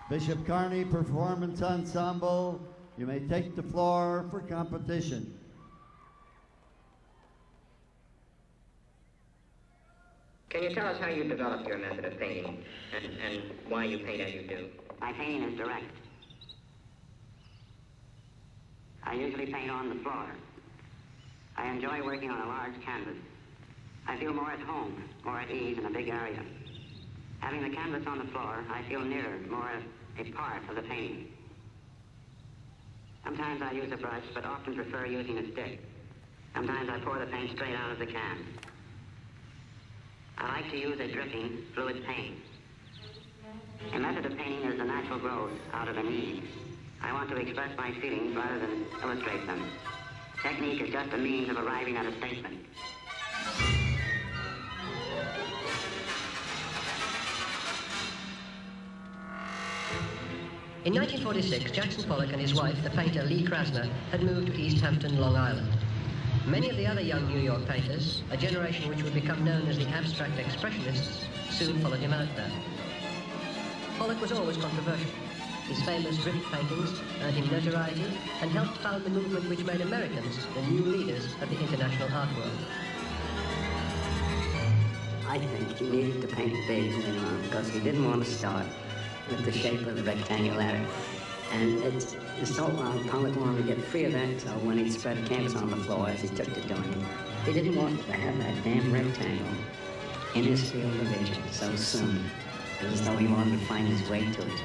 Bishop Kearney Performance Ensemble, you may take the floor for competition. Can you tell us how you developed your method of painting and why you paint as you do? My painting is direct. I usually paint on the floor. I enjoy working on a large canvas. I feel more at home, more at ease in a big area. Having the canvas on the floor, I feel nearer, more a part of the painting. Sometimes I use a brush, but often prefer using a stick. Sometimes I pour the paint straight out of the can. I like to use a dripping, fluid paint. A method of painting is the natural growth out of a need. I want to express my feelings rather than illustrate them. Technique is just a means of arriving at a statement. In 1946, Jackson Pollock and his wife, the painter Lee Krasner, had moved to East Hampton, Long Island. Many of the other young New York painters, a generation which would become known as the abstract expressionists, soon followed him out there. Pollock was always controversial. His famous drift paintings earned him notoriety and helped found the movement which made Americans the new leaders of the international art world. I think he needed to paint big later on because he didn't want to start with the shape of the rectangular. And it's so Pollock wanted to get free of that, so when he spread canvas on the floor as he took to doing it, he didn't want to have that damn rectangle in his field of vision so soon. It was as though he wanted to find his way to it.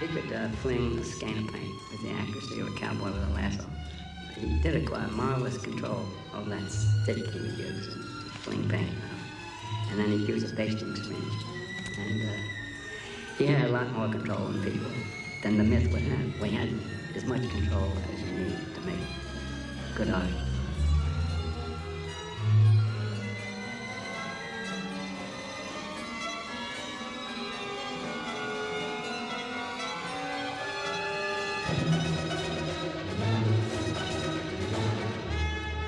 He could fling a skein of paint with the accuracy of a cowboy with a lasso. He did acquire marvelous control of that stick he would use to fling paint. And then he'd use a basting syringe. And he had a lot more control than the myth would have. We had as much control as you need to make good art.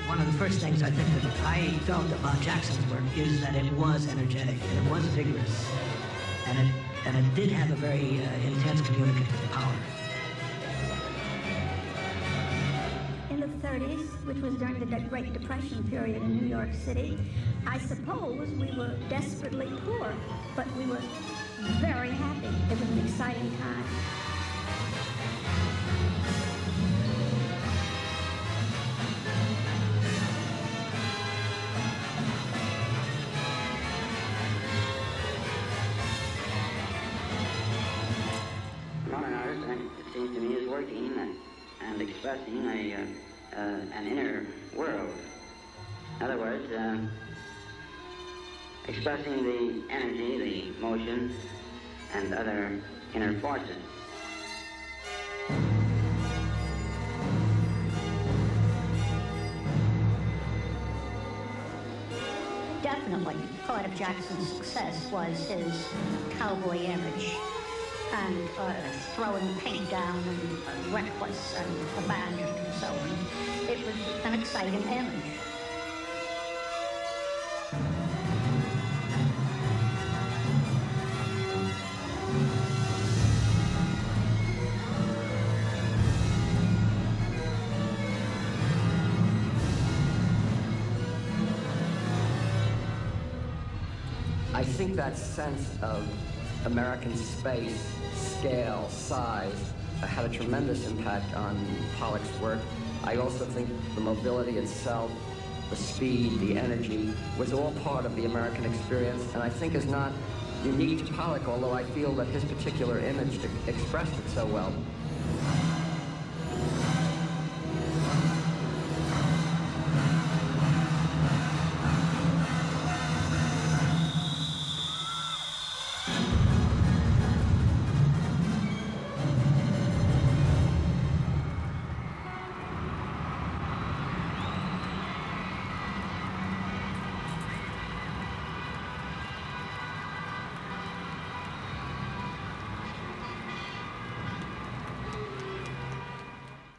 One of the first things I think that I felt about Jackson's work is that it was energetic and it was vigorous, and it did have a very intense communicative power. In the 30s, which was during the Great Depression period in New York City, I suppose we were desperately poor, but we were very happy. It was an exciting time. It seems to me is working and expressing an inner world. In other words, expressing the energy, the motion, and other inner forces. Definitely, part of Jackson's success was his cowboy image. And throwing paint down and reckless and abandoned and so on. It was an exciting image. I think that sense of American space, scale, size, had a tremendous impact on Pollock's work. I also think the mobility itself, the speed, the energy, was all part of the American experience, and I think is not unique to Pollock, although I feel that his particular image expressed it so well.